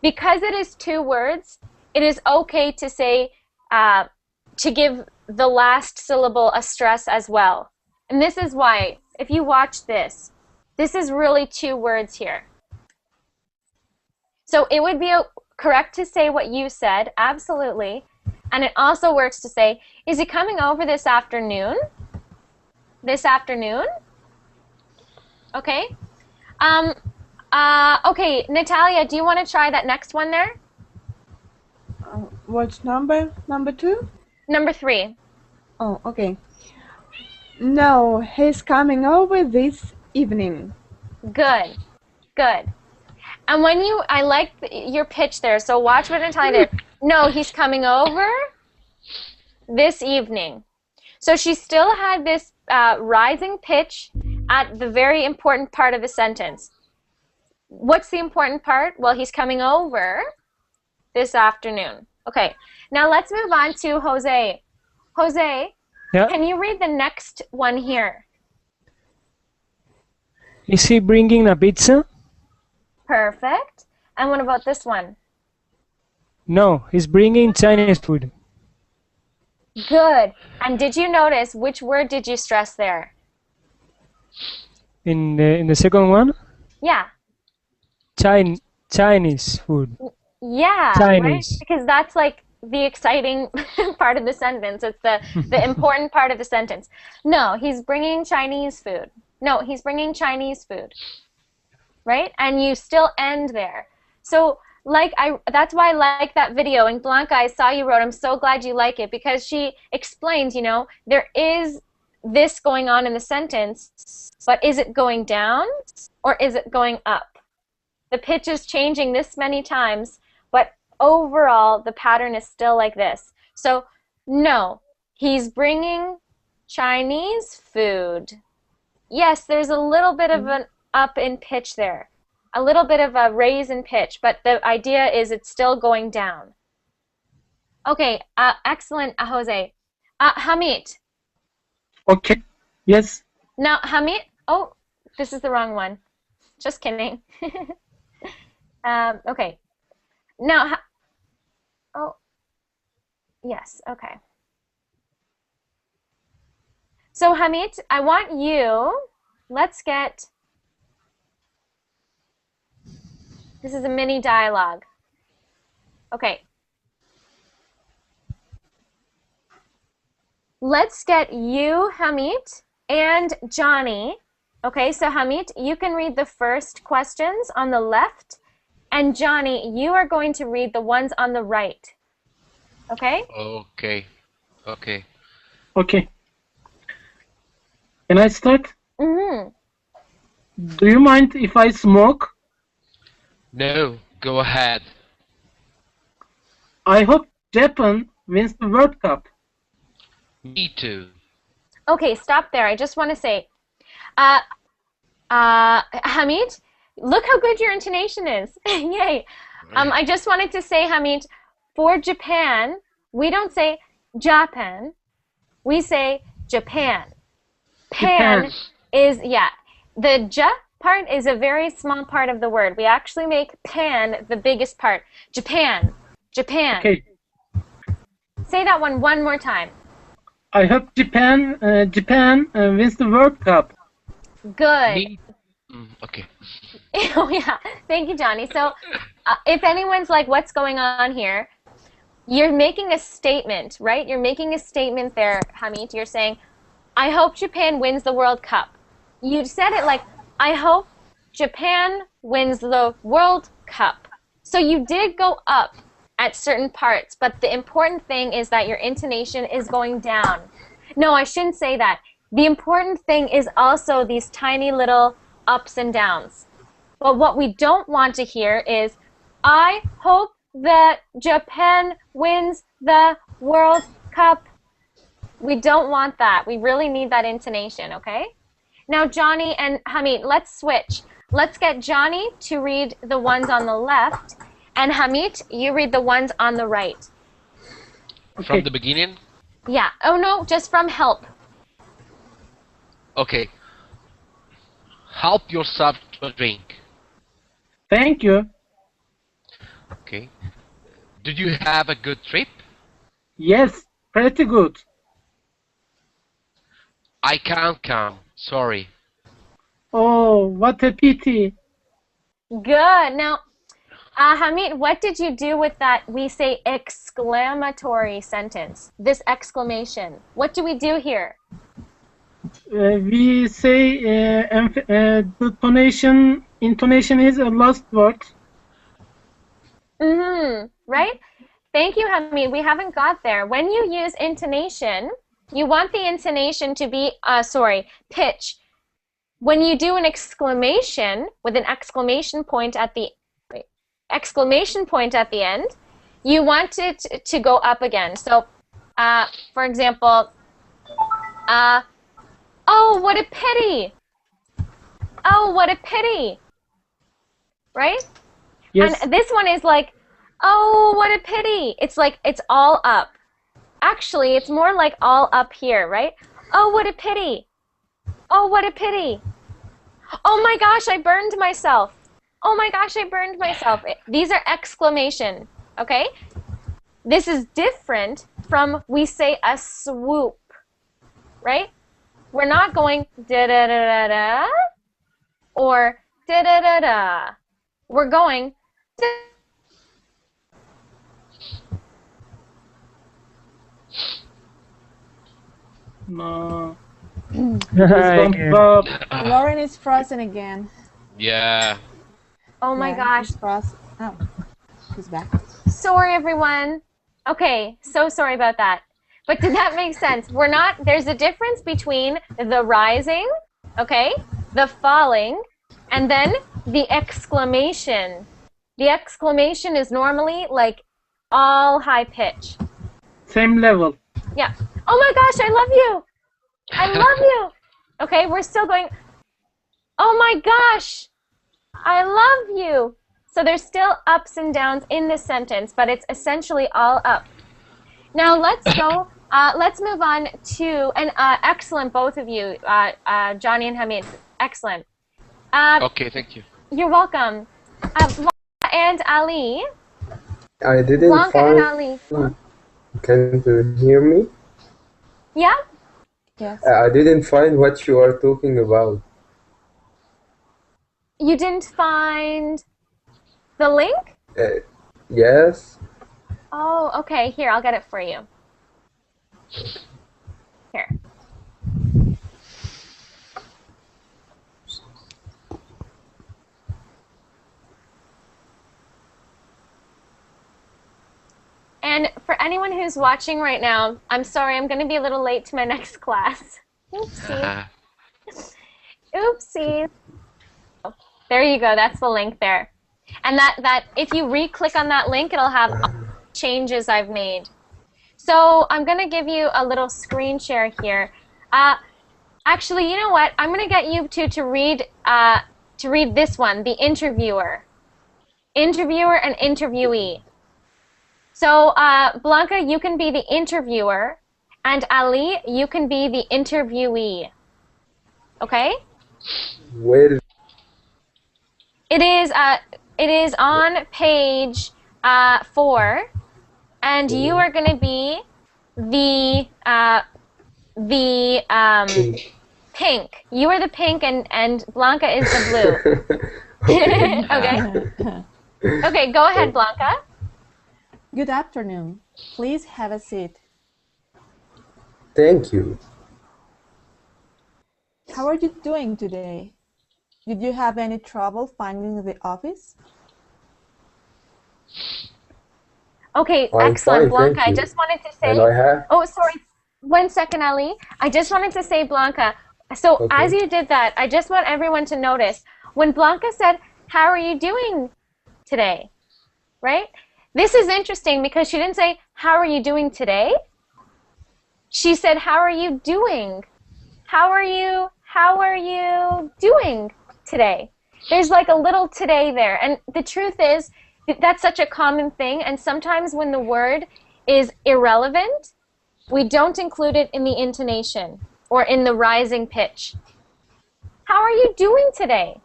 Speaker 1: Because it is 2 words, it is okay to say, to give the last syllable a stress as well. And this is why, if you watch this is really 2 words here. So it would be correct to say what you said, absolutely. And it also works to say, is he coming over this afternoon? This afternoon? Okay. Okay, Natalia, do you want to try that next one there?
Speaker 9: What's number? Number 2?
Speaker 1: Number 3.
Speaker 9: Oh, okay. No, he's coming over this evening.
Speaker 1: Good. Good. And when I like your pitch there, so watch what Natalia did. No, he's coming over this evening. So she still had this rising pitch at the very important part of the sentence. what's the important part? Well, he's coming over this afternoon. Okay, now let's move on to Jose. Jose,
Speaker 5: Yeah.
Speaker 1: can you read the next one here?
Speaker 5: Is he bringing a pizza?
Speaker 1: Perfect. And what about this one?
Speaker 5: No, he's bringing Chinese food.
Speaker 1: Good. And did you notice which word did you stress there?
Speaker 5: In the second one?
Speaker 1: Yeah.
Speaker 5: Chinese food.
Speaker 1: Yeah,
Speaker 5: Chinese.
Speaker 1: right? Because that's like the exciting part of the sentence. It's the important part of the sentence. No, he's bringing Chinese food. No, he's bringing Chinese food. Right? And you still end there. So that's why I like that video. And Blanca, I saw you wrote, I'm so glad you like it, because she explains, you know, there is this going on in the sentence, but is it going down or is it going up? The pitch is changing this many times, but overall the pattern is still like this. So no, he's bringing Chinese food. Yes, there's a little bit of an up in pitch there. A little bit of a raise in pitch, but the idea is it's still going down. Okay, excellent, Jose. Hamid.
Speaker 6: Okay. Yes.
Speaker 1: Now, Hamid, oh, this is the wrong one. Just kidding. Okay. Now, oh, yes, okay. So, Hamid, I want you, let's get, this is a mini dialogue. Okay. Let's get you, Hamid, and Johnny. Okay, so Hamid, you can read the first questions on the left, and Johnny, you are going to read the ones on the right. Okay?
Speaker 2: Okay. Okay.
Speaker 6: Okay. Can I start?
Speaker 1: Mm-hmm.
Speaker 6: Do you mind if I smoke?
Speaker 2: No, go ahead.
Speaker 6: I hope Japan wins the World Cup.
Speaker 2: Me too.
Speaker 1: Okay, stop there. I just want to say, Hamid, look how good your intonation is. Yay. I just wanted to say, Hamid, for Japan, we don't say Japan. We say Japan. Pan is, yeah, the J part is a very small part of the word. We actually make pan the biggest part. Japan. Japan.
Speaker 6: Okay.
Speaker 1: Say that one more time.
Speaker 6: I hope Japan wins the World Cup.
Speaker 1: Good.
Speaker 2: Okay.
Speaker 1: Oh, yeah. Thank you, Johnny. So if anyone's like, what's going on here? You're making a statement, right? You're making a statement there, Hamid. You're saying, I hope Japan wins the World Cup. You said it like, I hope Japan wins the World Cup. So you did go up at certain parts, but the important thing is that your intonation is going down. No, I shouldn't say that. The important thing is also these tiny little ups and downs. But what we don't want to hear is, I hope that Japan wins the World Cup. We don't want that. We really need that intonation, okay? Now, Johnny and Hamid, let's switch. Let's get Johnny to read the ones on the left, and Hamid, you read the ones on the right.
Speaker 2: From the beginning?
Speaker 1: Yeah. Oh, no, just from help.
Speaker 2: Okay. Help yourself to a drink.
Speaker 6: Thank you.
Speaker 2: Okay. Did you have a good trip?
Speaker 6: Yes, pretty good.
Speaker 2: I can't come. Sorry.
Speaker 6: Oh, what a pity.
Speaker 1: Good. Now, Hamid, what did you do with that, we say, exclamatory sentence? This exclamation. What do we do here?
Speaker 6: We say the intonation is a last word.
Speaker 1: Right? Thank you, Hamid. We haven't got there. When you use intonation, you want the intonation to be, pitch. When you do an exclamation with an exclamation point at the end, you want it to go up again. So, for example, oh, what a pity! Oh, what a pity! right?
Speaker 5: Yes.
Speaker 1: And this one is like, oh, what a pity. It's like, it's all up. Actually, it's more like all up here, right? Oh, what a pity. Oh, what a pity. Oh my gosh, I burned myself. Oh my gosh, I burned myself. These are exclamation, okay? This is different from we say a swoop, right? We're not going da-da-da-da-da or da-da-da-da. We're going
Speaker 6: No.
Speaker 8: Lauren is frozen again.
Speaker 2: Yeah.
Speaker 1: Oh my gosh.
Speaker 8: Frozen. Oh, she's back.
Speaker 1: Sorry, everyone. Okay, so sorry about that. But did that make sense? We're not, there's a difference between the rising, okay, the falling, and then the exclamation. The exclamation is normally like all high pitch.
Speaker 6: Same level.
Speaker 1: Yeah. Oh my gosh, I love you. I love you. Okay, we're still going, oh my gosh, I love you. So there's still ups and downs in this sentence, but it's essentially all up. Now let's go, let's move on to, and excellent, both of you, Johnny and Hamid, excellent.
Speaker 2: Okay, thank you.
Speaker 1: You're welcome. Blanca and Ali.
Speaker 11: I didn't
Speaker 1: Blanca
Speaker 11: find.
Speaker 1: and Ali.
Speaker 11: Can you hear me?
Speaker 1: Yeah?
Speaker 8: Yes.
Speaker 11: I didn't find what you are talking about.
Speaker 1: You didn't find the link?
Speaker 11: Yes.
Speaker 1: Oh, okay. Here, I'll get it for you. Here. And for anyone who's watching right now, I'm sorry, I'm going to be a little late to my next class. Oopsie. Oopsie. There you go. That's the link there. And that if you re-click on that link, it'll have all the changes I've made. So I'm going to give you a little screen share here. Actually, you know what? I'm going to get you to read this one, the interviewer. Interviewer and interviewee. So Blanca, you can be the interviewer, and Ali, you can be the interviewee. Okay?
Speaker 11: Where?
Speaker 1: It is on page 4, and you are going to be the pink. You are the pink, and Blanca is the blue. Okay. Okay, go ahead, Blanca.
Speaker 8: Good afternoon. Please have a seat.
Speaker 11: Thank you.
Speaker 8: How are you doing today? Did you have any trouble finding the office?
Speaker 1: Okay,
Speaker 11: I'm
Speaker 1: excellent,
Speaker 11: fine,
Speaker 1: Blanca.
Speaker 11: thank
Speaker 1: I
Speaker 11: you.
Speaker 1: just wanted to say.
Speaker 11: And I have.
Speaker 1: Oh, sorry. 1 second, Ali. I just wanted to say, Blanca. So
Speaker 11: Okay.
Speaker 1: as you did that, I just want everyone to notice when Blanca said, "How are you doing today?" Right? This is interesting because she didn't say, "How are you doing today?" She said, "How are you doing? How are you doing today?" There's like a little today there. And the truth is, that's such a common thing. And sometimes when the word is irrelevant, we don't include it in the intonation or in the rising pitch. How are you doing today?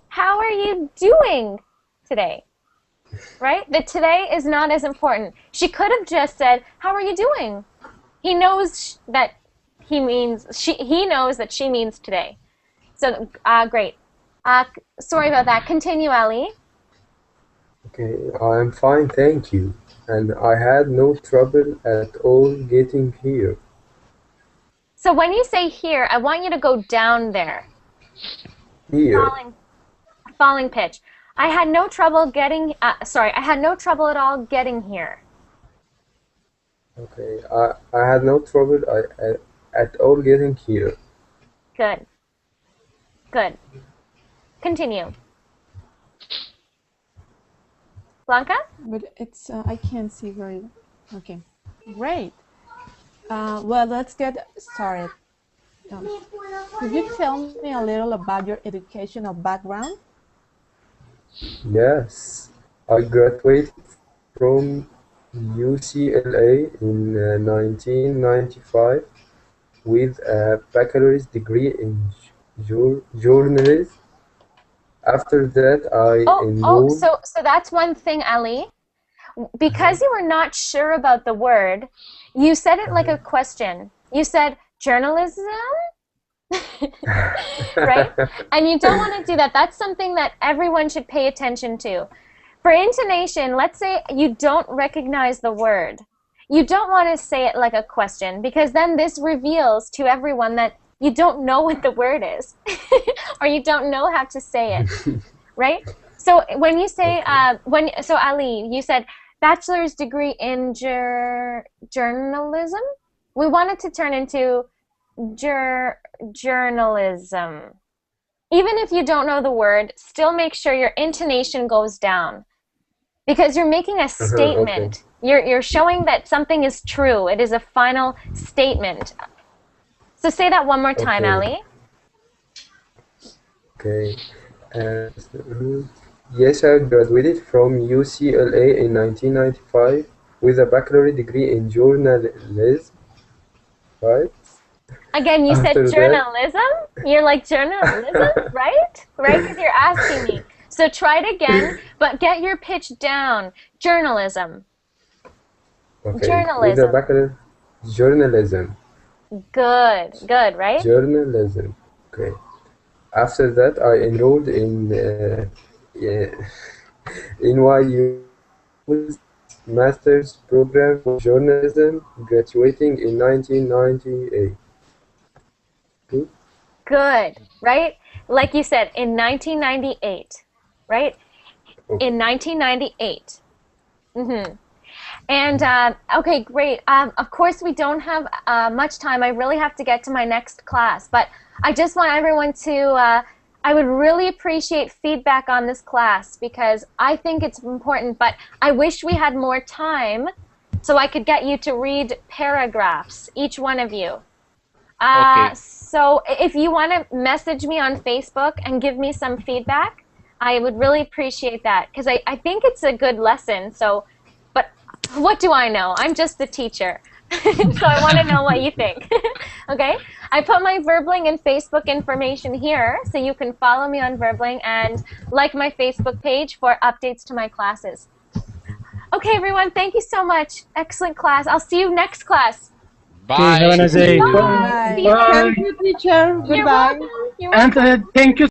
Speaker 1: How are you doing today? Right? The today is not as important. She could have just said, "How are you doing?" He knows that he knows that she means today. So, great. Sorry about that. Continue, Ali.
Speaker 11: Okay, I'm fine, thank you. And I had no trouble at all getting here.
Speaker 1: So when you say here, I want you to go down there.
Speaker 11: Here.
Speaker 1: Falling pitch. I had no trouble getting, I had no trouble at all getting here.
Speaker 11: Okay, I had no trouble at all getting here.
Speaker 1: Good. Good. Continue. Blanca?
Speaker 8: But it's, I can't see very well. Okay, great. Well, let's get started. Could you tell me a little about your educational background?
Speaker 11: Yes, I graduated from UCLA in 1995 with a baccalaureate degree in journalism. After that, I
Speaker 1: Oh,
Speaker 11: enrolled.
Speaker 1: so that's one thing, Ali. Because you were not sure about the word, you said it like a question. You said journalism, right? And you don't want to do that. That's something that everyone should pay attention to. For intonation, let's say you don't recognize the word. You don't want to say it like a question because then this reveals to everyone that you don't know what the word is or you don't know how to say it, right? So when you say, so Ali, you said bachelor's degree in journalism. We wanted to turn into journalism. Even if you don't know the word, still make sure your intonation goes down because you're making a
Speaker 11: Okay.
Speaker 1: statement. You're showing that something is true. It is a final statement. So say that one more time,
Speaker 11: Okay.
Speaker 1: Ali.
Speaker 11: Okay. Yes, I graduated from UCLA in 1995 with a baccalaureate degree in journalism, right?
Speaker 1: Again, you said
Speaker 11: After that,
Speaker 1: journalism. You're like journalism, right? Right? Because you're asking me. So try it again, but get your pitch down. Journalism.
Speaker 11: okay, with a
Speaker 1: Journalism.
Speaker 11: baccalaureate journalism,
Speaker 1: Good, right?
Speaker 11: journalism. Okay. After that, I enrolled in NYU's master's program for journalism, graduating in 1998. Good.
Speaker 1: Good, right? Like you said, in 1998, right? In 1998. And okay, great. Of course, we don't have much time. I really have to get to my next class, but I just want everyone to. I would really appreciate feedback on this class because I think it's important. But I wish we had more time so I could get you to read paragraphs, each one of you.
Speaker 2: Okay.
Speaker 1: So if you want to message me on Facebook and give me some feedback, I would really appreciate that because I think it's a good lesson. So, but what do I know? I'm just the teacher. So I want to know what you think. Okay? I put my Verbling and Facebook information here so you can follow me on Verbling and like my Facebook page for updates to my classes. Okay, everyone, thank you so much. Excellent class. I'll see you next class.
Speaker 5: Okay, have a
Speaker 2: Bye.
Speaker 5: nice day.
Speaker 1: Bye. See you
Speaker 6: Bye.
Speaker 1: later.
Speaker 9: Thank you, teacher.
Speaker 1: You're
Speaker 9: Goodbye.
Speaker 1: welcome. You're
Speaker 6: And
Speaker 1: welcome.
Speaker 6: thank you